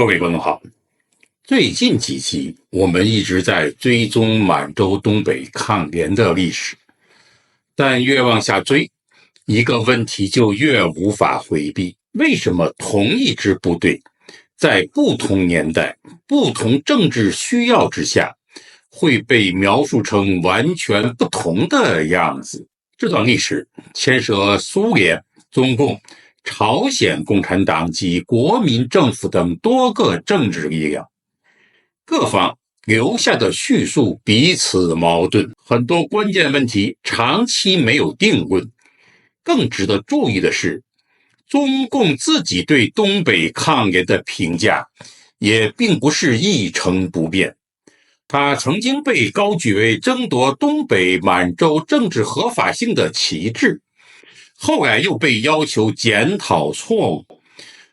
各位觀眾好，最近幾集我們一直在追蹤滿洲東北抗聯的歷史，但越往下追，一個問題就越無法回避：為什麼同一支部隊在不同年代、不同政治需要之下，會被描述成完全不同的樣子？這段歷史牽涉蘇聯、中共、朝鮮共產黨及國民政府等多個政治力量，各方留下的敘述彼此矛盾，很多關鍵問題長期沒有定論。更值得注意的是，中共自己對東北抗聯的評價也並不是一成不變。他曾經被高舉為爭奪東北滿洲政治合法性的旗幟，後來又被要求檢討錯誤，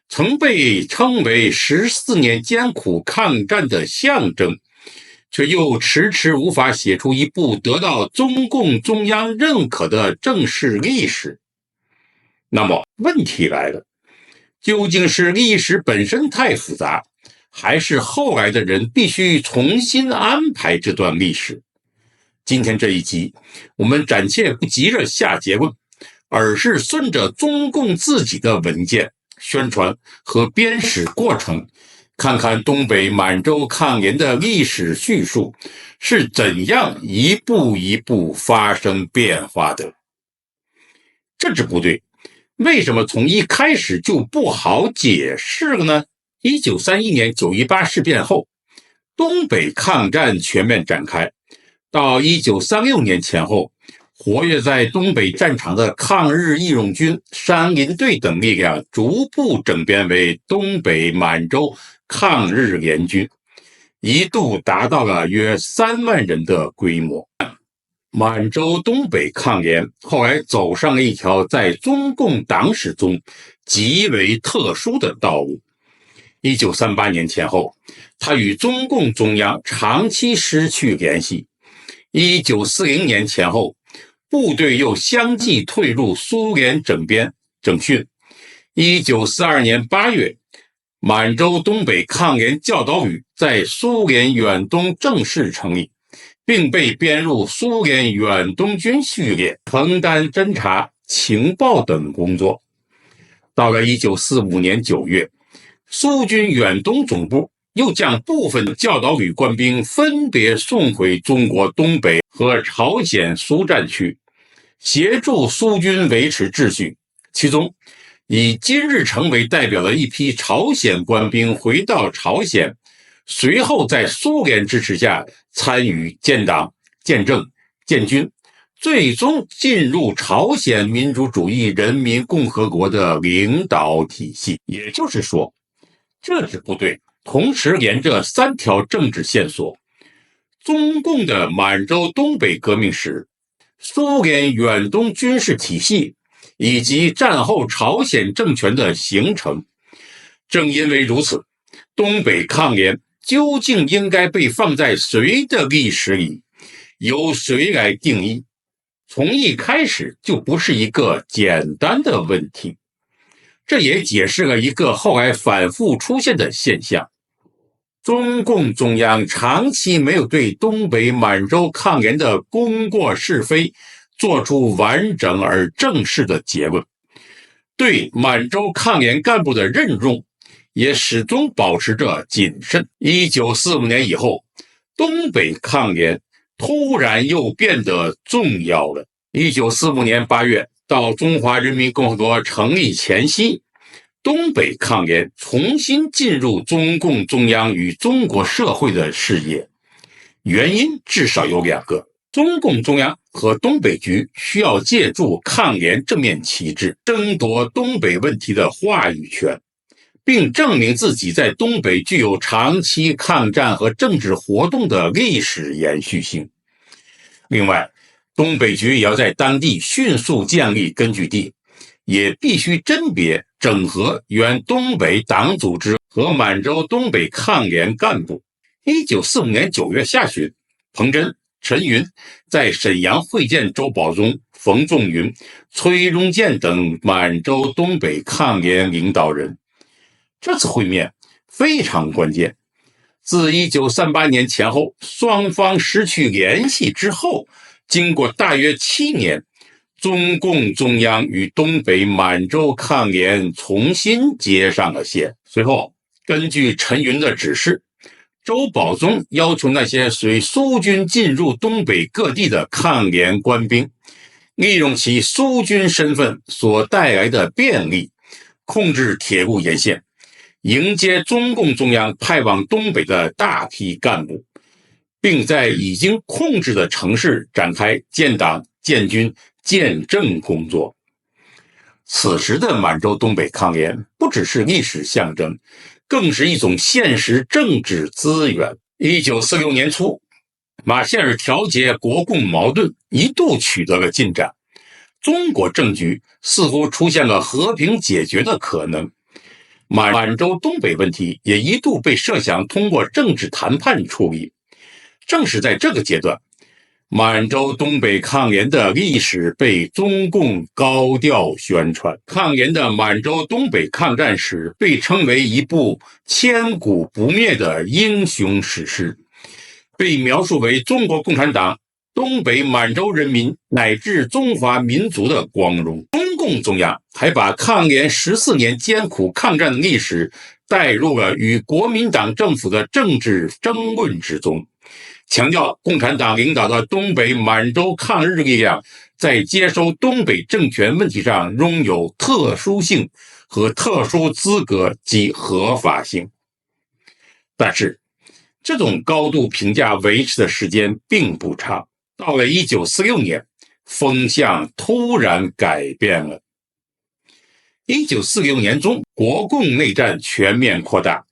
曾被稱為14年艱苦抗戰的象徵，卻又遲遲無法寫出一部得到中共中央認可的正式歷史。那麼問題來了，究竟是歷史本身太複雜，還是後來的人必須重新安排這段歷史？今天這一集，我們暫且不急着下結論，而是順着中共自己的文件、宣傳和編史過程，看看東北滿洲抗聯的歷史敘述是怎樣一步一步發生變化的。這支部隊為什麼從一開始就不好解釋了呢？1931年9·18事變後，東北抗戰全面展開，到1936年前後，活躍在東北戰場的抗日義勇軍、山林隊等力量逐步整編為東北滿洲抗日聯軍，一度達到了約3萬人的規模。滿洲東北抗聯後來走上了一條在中共黨史中極為特殊的道路。1938年前後，他與中共中央長期失去聯繫。1940年前後，部隊又相繼退入蘇聯整編整訓。1942年8月，滿洲東北抗聯教導旅在蘇聯遠東正式成立，並被編入蘇聯遠東軍序列，承擔偵察、情報等工作。到了1945年9月，蘇軍遠東總部又將部分教導旅官兵分別送回中國東北和朝鮮蘇戰區，協助蘇軍維持秩序。其中，以金日成為代表的一批朝鮮官兵回到朝鮮，隨後在蘇聯支持下參與建黨、建政、建軍，最終進入朝鮮民主主義人民共和國的領導體系。也就是說，這支部隊同時沿着3條政治線索：中共的滿洲東北革命史、蘇聯遠東軍事體系以及戰後朝鮮政權的形成。正因為如此，東北抗聯究竟應該被放在誰的歷史裡，由誰來定義，從一開始就不是一個簡單的問題。這也解釋了一個後來反覆出現的現象：中共中央長期沒有對東北滿洲抗聯的功過是非做出完整而正式的結論，對滿洲抗聯幹部的任用也始終保持着謹慎。1945年以後，東北抗聯突然又變得重要了。1945年8月，到中華人民共和國成立前夕，東北抗聯重新進入中共中央與中國社會的視野。原因至少有2個：中共中央和東北局需要借助抗聯這面旗幟，爭奪東北問題的話語權，並證明自己在東北具有長期抗戰和政治活動的歷史延續性。另外，東北局也要在當地迅速建立根據地，也必須甄別整合原東北黨組織和滿洲東北抗聯幹部。1945年9月下旬，彭真、陳雲在瀋陽會見周保中、馮仲雲、崔庸健等滿洲東北抗聯領導人。這次會面非常關鍵。自1938年前後雙方失去聯繫之後，經過大約7年，中共中央與東北滿洲抗聯重新接上了線。隨後，根據陳雲的指示，周保中要求那些隨蘇軍進入東北各地的抗聯官兵，利用其蘇軍身份所帶來的便利，控制鐵路沿線，迎接中共中央派往東北的大批幹部，並在已經控制的城市展開建黨、建軍、建政工作。此時的滿洲東北抗聯不只是歷史象徵，更是一種現實政治資源。1946年初，馬歇爾調解國共矛盾一度取得了進展，中國政局似乎出現了和平解決的可能。滿洲東北問題也一度被設想通過政治談判處理。正是在這個階段，滿洲東北抗聯的歷史被中共高調宣傳。抗聯的滿洲東北抗戰史被稱為一部千古不滅的英雄史詩，被描述為中國共產黨、東北滿洲人民乃至中華民族的光榮。中共中央還把抗聯14年艱苦抗戰的歷史帶入了與國民黨政府的政治爭論之中，強調共產黨領導的東北滿洲抗日力量在接收東北政權問題上擁有特殊性和特殊資格及合法性。但是，這種高度評價維持的時間並不長。到了1946年，風向突然改變了。1946年中，國共內戰全面擴大，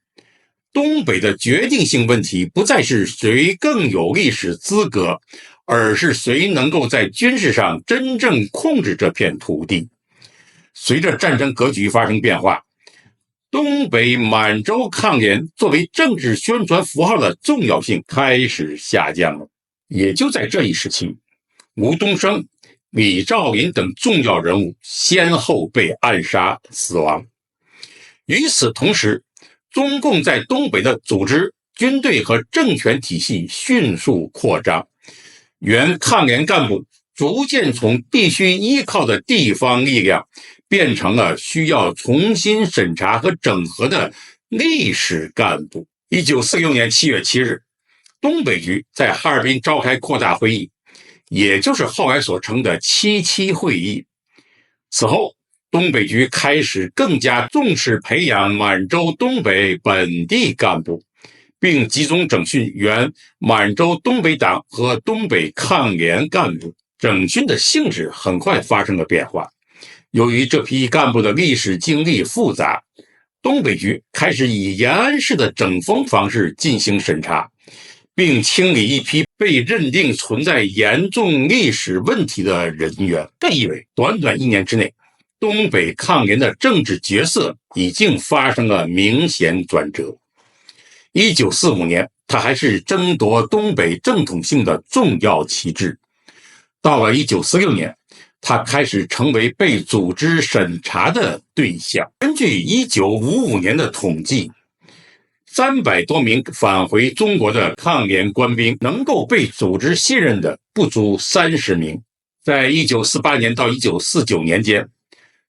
東北的決定性問題不再是誰更有歷史資格，而是誰能夠在軍事上真正控制這片土地。隨着戰爭格局發生變化，東北滿洲抗聯作為政治宣傳符號的重要性開始下降了。也就在這一時期，吳東升、李兆麟等重要人物先後被暗殺死亡。與此同時，中共在東北的組織、軍隊和政權體系迅速擴張，原抗聯幹部逐漸從必須依靠的地方力量，變成了需要重新審查和整合的歷史幹部。1946年7月7日，東北局在哈爾濱召開擴大會議，也就是後來所稱的77會議。此後，東北局開始更加重視培養滿洲東北本地幹部，並集中整訓原滿洲東北黨和東北抗聯幹部。整訓的性質很快發生了變化。由於這批幹部的歷史經歷複雜，東北局開始以延安式的整風方式進行審查，並清理一批被認定存在嚴重歷史問題的人員。這意味短短1年之內，東北抗聯的政治角色已經發生了明顯轉折。1945年，他還是爭奪東北正統性的重要旗幟。到了1946年，他開始成為被組織審查的對象。根據1955年的統計，300多名返回中國的抗聯官兵能夠被組織信任的不足30名。在1948年到1949年間，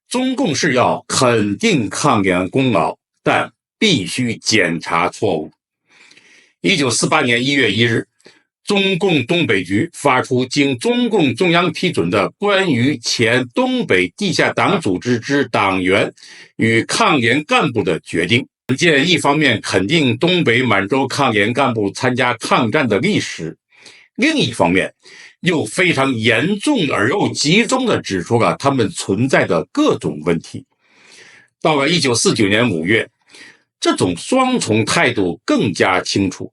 中共是要肯定抗聯功勞，但必須檢查錯誤。1948年1月1日，中共東北局發出經中共中央批准的關於前東北地下黨組織之黨員與抗聯幹部的決定。本件一方面肯定東北滿洲抗聯幹部參加抗戰的歷史，另一方面又非常嚴重而又集中地指出了他們存在的各種問題。到了1949年5月，這種雙重態度更加清楚。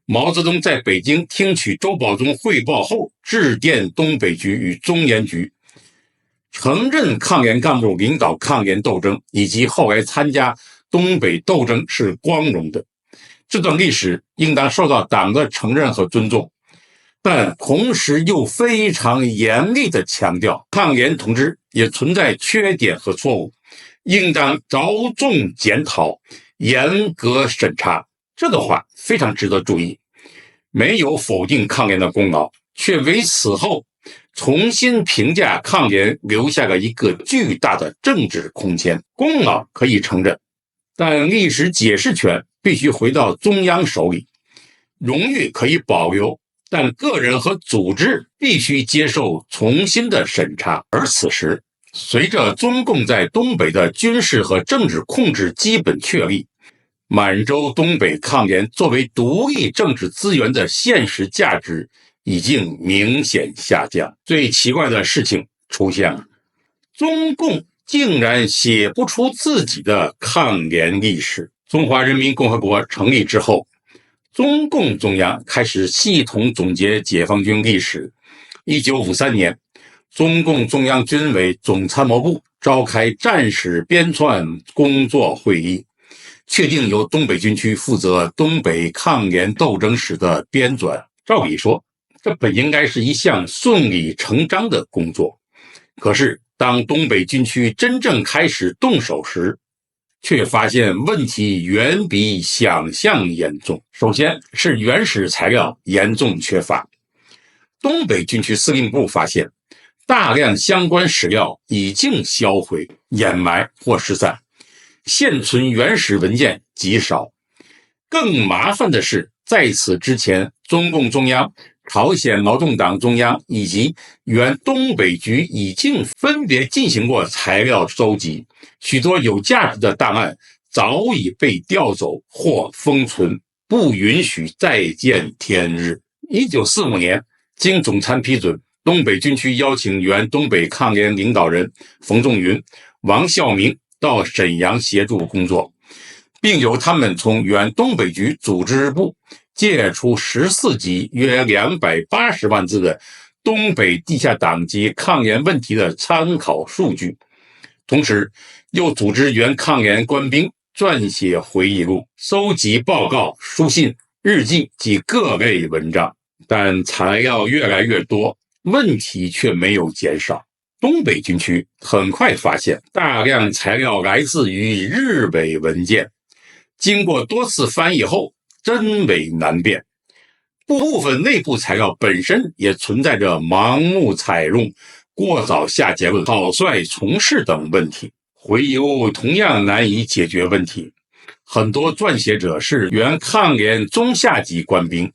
毛澤東在北京聽取周保中匯報後，致電東北局與中研局，承認抗聯幹部領導抗聯鬥爭以及後來參加東北鬥爭是光榮的，這段歷史應當受到黨的承認和尊重，但同時又非常嚴厲地強調，抗聯同志也存在缺點和錯誤，應當着重檢討，嚴格審查。這個話非常值得注意，沒有否定抗聯的功勞，卻為此後重新評價抗聯留下了一個巨大的政治空間。功勞可以承認，但歷史解釋權必須回到中央手裡。榮譽可以保留，但個人和組織必須接受重新的審查。而此時，隨着中共在東北的軍事和政治控制基本確立，滿洲東北抗聯作為獨立政治資源的現實價值已經明顯下降。最奇怪的事情出現了，中共竟然寫不出自己的抗聯歷史。中華人民共和國成立之後，中共中央開始系統總結解放軍歷史。1953年，中共中央軍委總參謀部召開戰史編纂工作會議，確定由東北軍區負責東北抗聯鬥爭史的編纂。照理說，這本應該是一項順理成章的工作。可是，當東北軍區真正開始動手時，卻發現問題遠比想象嚴重。首先是原始材料嚴重缺乏。東北軍區司令部發現，大量相關史料已經銷毀、掩埋或失散，現存原始文件極少。更麻煩的是，在此之前，中共中央、朝鮮勞動黨中央以及原東北局已經分別進行過材料收集，許多有價值的檔案早已被調走或封存，不允許再見天日。1945年，經總參批准，東北軍區邀請原東北抗聯領導人馮仲雲、王孝明到瀋陽協助工作，並由他們從原東北局組織部借出14集約280萬字的東北地下黨及抗聯問題的參考數據，同時又組織原抗聯官兵撰寫回憶錄、收集報告、書信、日記及各類文章。但材料越來越多，問題卻沒有減少。東北軍區很快發現，大量材料來自於日偽文件，經過多次翻譯後，真偽難辨。部分內部材料本身也存在着盲目採用、過早下結論、草率從事等問題。回憶錄同樣難以解決問題，很多撰寫者是原抗聯中下級官兵，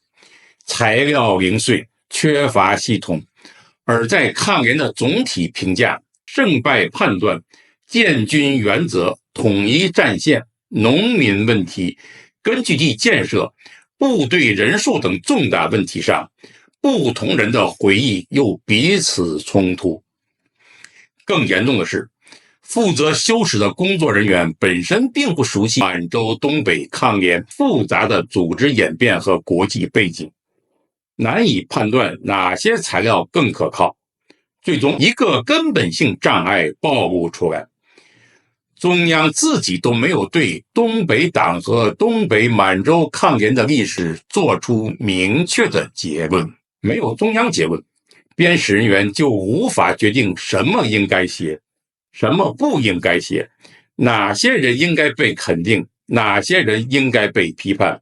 材料零碎，缺乏系統，而在抗聯的總體評價、勝敗判斷、建軍原則、統一戰線、農民問題、根據地建設、部隊人數等重大問題上，不同人的回憶又彼此衝突。更嚴重的是，負責修史的工作人員本身並不熟悉滿洲東北抗聯複雜的組織演變和國際背景，難以判斷哪些材料更可靠。最終，一個根本性障礙暴露出來，中央自己都沒有對東北黨和東北滿洲抗聯的歷史做出明確的結論。沒有中央結論，編史人員就無法決定什麼應該寫，什麼不應該寫，哪些人應該被肯定，哪些人應該被批判，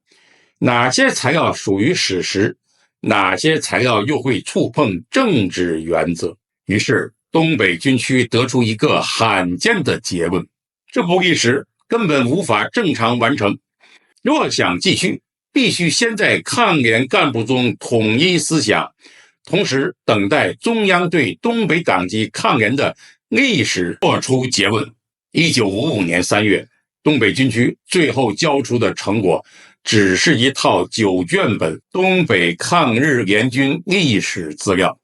哪些材料屬於史實，哪些材料又會觸碰政治原則。於是東北軍區得出一個罕見的結論：這部歷史根本無法正常完成，若想繼續，必須先在抗聯幹部中統一思想，同時等待中央對東北黨及抗聯的歷史做出結論。1955年3月，東北軍區最後交出的成果只是一套9卷本東北抗日聯軍歷史資料，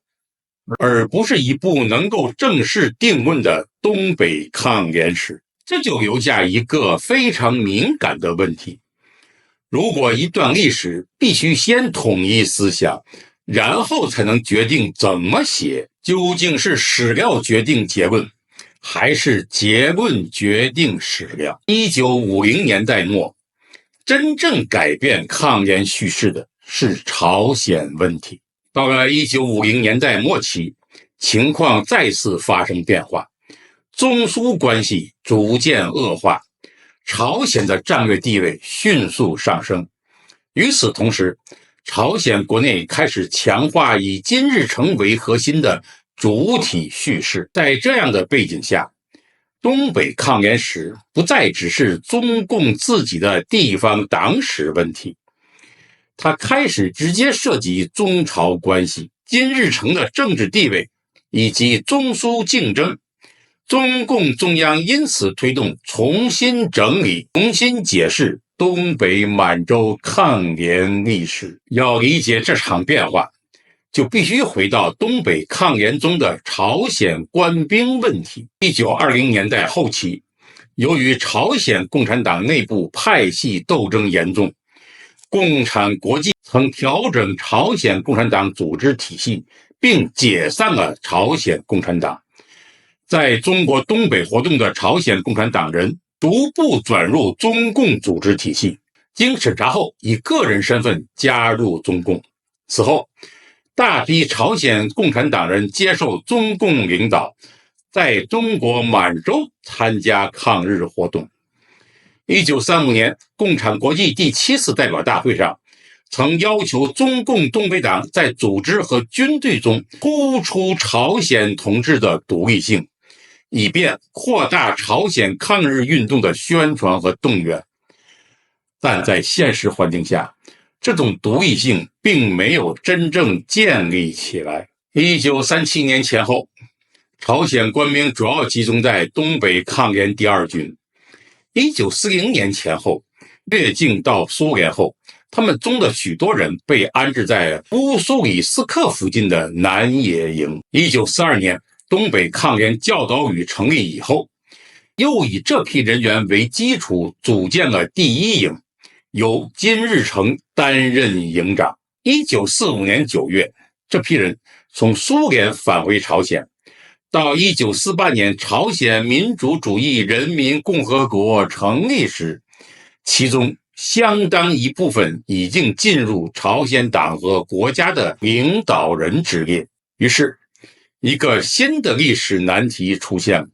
而不是一部能夠正式定論的東北抗聯史。這就留下一個非常敏感的問題：如果一段歷史必須先統一思想，然後才能決定怎麼寫，究竟是史料決定結論，還是結論決定史料？1950年代末，真正改變抗聯敘事的是朝鮮問題。到了1950年代末期，情況再次發生變化，中蘇關係逐漸惡化，朝鮮的戰略地位迅速上升。與此同時，朝鮮國內開始強化以金日成為核心的主體敘事。在這樣的背景下，東北抗聯史不再只是中共自己的地方黨史問題，它開始直接涉及中朝關係、金日成的政治地位以及中蘇競爭。中共中央因此推動重新整理、重新解釋東北滿洲抗聯歷史。要理解這場變化，就必須回到東北抗聯中的朝鮮官兵問題。1920年代後期，由於朝鮮共產黨內部派系鬥爭嚴重，共產國際曾調整朝鮮共產黨組織體系，並解散了朝鮮共產黨。在中國東北活動的朝鮮共產黨人逐步轉入中共組織體系，經審查後以個人身份加入中共。此後，大批朝鮮共產黨人接受中共領導，在中國滿洲參加抗日活動。1935年，共產國際第7次代表大會上曾要求中共東北黨在組織和軍隊中突出朝鮮同志的獨立性，以便擴大朝鮮抗日運動的宣傳和動員。但在現實環境下，這種獨立性並沒有真正建立起來。1937年前後，朝鮮官兵主要集中在東北抗聯第2軍。1940年前後，越境到蘇聯後，他們中的許多人被安置在烏蘇里斯克附近的南野營。1942年，東北抗聯教導旅成立以後，又以這批人員為基礎組建了第1營，由金日成擔任營長。1945年9月，這批人從蘇聯返回朝鮮。到1948年朝鮮民主主義人民共和國成立時，其中相當一部分已經進入朝鮮黨和國家的領導人之列。於是，一個新的歷史難題出現了：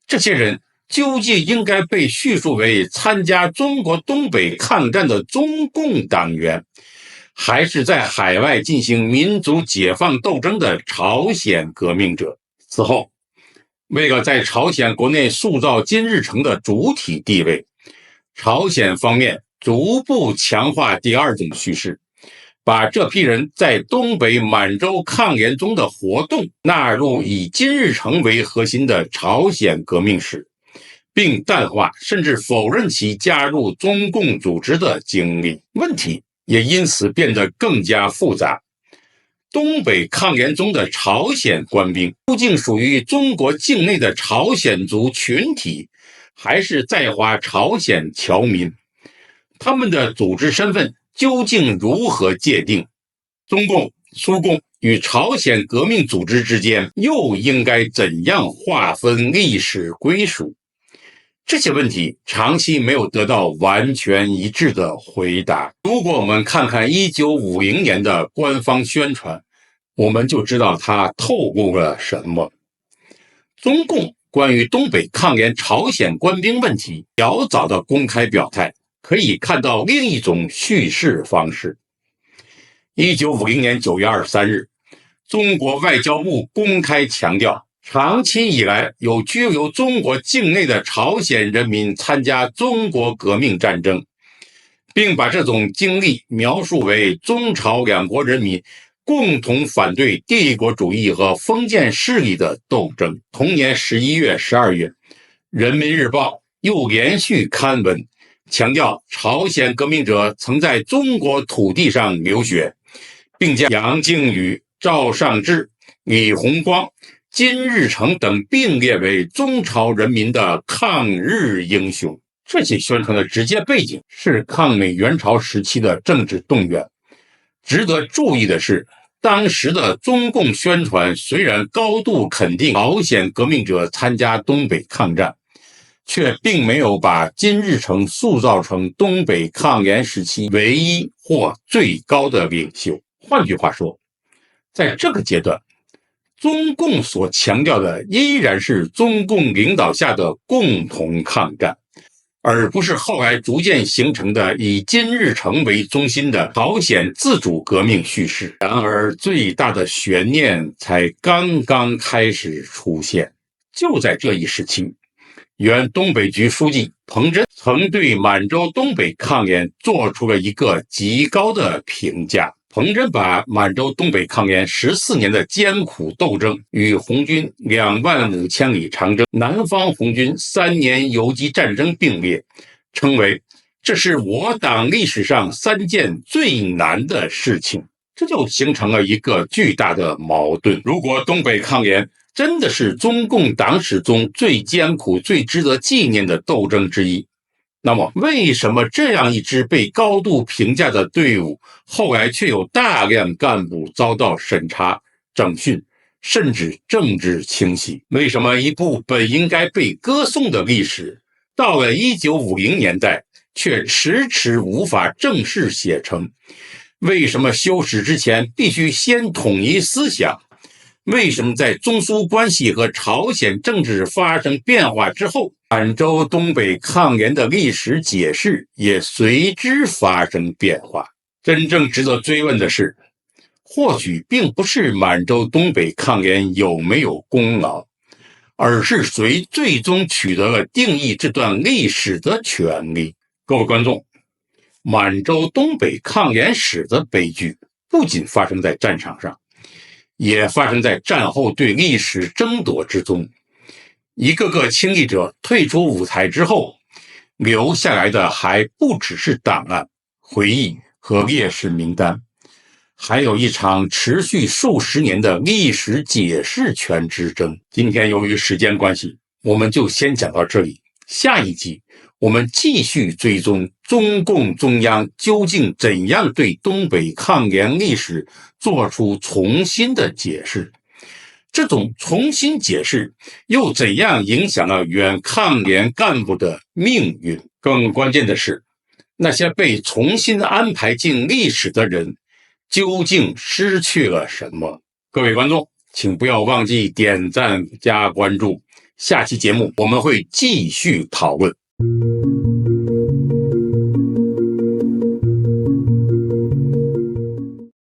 這些人究竟應該被敘述為參加中國東北抗戰的中共黨員，還是在海外進行民族解放鬥爭的朝鮮革命者？此後，為了在朝鮮國內塑造金日成的主體地位，朝鮮方面逐步強化第2種敘事，把這批人在東北滿洲抗聯中的活動納入以金日成為核心的朝鮮革命史，並淡化甚至否認其加入中共組織的經歷。問題也因此變得更加複雜。東北抗聯中的朝鮮官兵究竟屬於中國境內的朝鮮族群體，還是在華朝鮮僑民？他們的組織身份究竟如何界定？中共、蘇共與朝鮮革命組織之間又應該怎樣劃分歷史歸屬？這些問題長期沒有得到完全一致的回答。如果我們看看1950年的官方宣傳，我們就知道它透露了什麼。中共關於東北抗聯朝鮮官兵問題較早的公開表態，可以看到另一種敘事方式。1950年9月23日，中國外交部公開強調，長期以來有居留中國境內的朝鮮人民參加中國革命戰爭，並把這種經歷描述為中朝兩國人民共同反對帝國主義和封建勢力的鬥爭。同年11月、12月，《人民日報》又連續刊文，強調朝鮮革命者曾在中國土地上流血，並將楊靖宇、趙尚志、李鴻光、金日成等並列為中朝人民的抗日英雄。這些宣傳的直接背景是抗美援朝時期的政治動員。值得注意的是，當時的中共宣傳雖然高度肯定朝鮮革命者參加東北抗戰，卻並沒有把金日成塑造成東北抗聯時期唯一或最高的領袖。換句話說，在這個階段，中共所強調的依然是中共領導下的共同抗戰，而不是後來逐漸形成的以金日成為中心的朝鮮自主革命敘事。然而，最大的懸念才剛剛開始出現。就在這一時期，原東北局書記彭真曾對滿洲東北抗聯做出了一個極高的評價。彭真把滿洲東北抗聯14年的艱苦鬥爭與紅軍25000里長征、南方紅軍3年游擊戰爭並列，稱為這是我黨歷史上3件最難的事情。這就形成了一個巨大的矛盾。如果東北抗聯真的是中共黨史中最艱苦、最值得紀念的鬥爭之一，那麼為什麼這樣一支被高度評價的隊伍，後來卻有大量幹部遭到審查、整訓，甚至政治清洗？為什麼一部本應該被歌頌的歷史，到了1950年代卻遲遲無法正式寫成？為什麼修史之前必須先統一思想？為什麼在中蘇關係和朝鮮政治發生變化之後，滿洲東北抗聯的歷史解釋也隨之發生變化？真正值得追問的是，或許並不是滿洲東北抗聯有沒有功勞，而是誰最終取得了定義這段歷史的權利。各位觀眾，滿洲東北抗聯史的悲劇不僅發生在戰場上，也發生在戰後對歷史爭奪之中。一個個親歷者退出舞台之後，留下來的還不只是檔案、回憶和烈士名單，還有一場持續數十年的歷史解釋權之爭。今天由於時間關係，我們就先講到這裡。下一集我們繼續追蹤中共中央究竟怎樣對東北抗聯歷史做出重新的解釋，這種重新解釋又怎樣影響了原抗聯幹部的命運？更關鍵的是，那些被重新安排進歷史的人究竟失去了什麼？各位觀眾，請不要忘記點讚加關注。下期節目我們會繼續討論。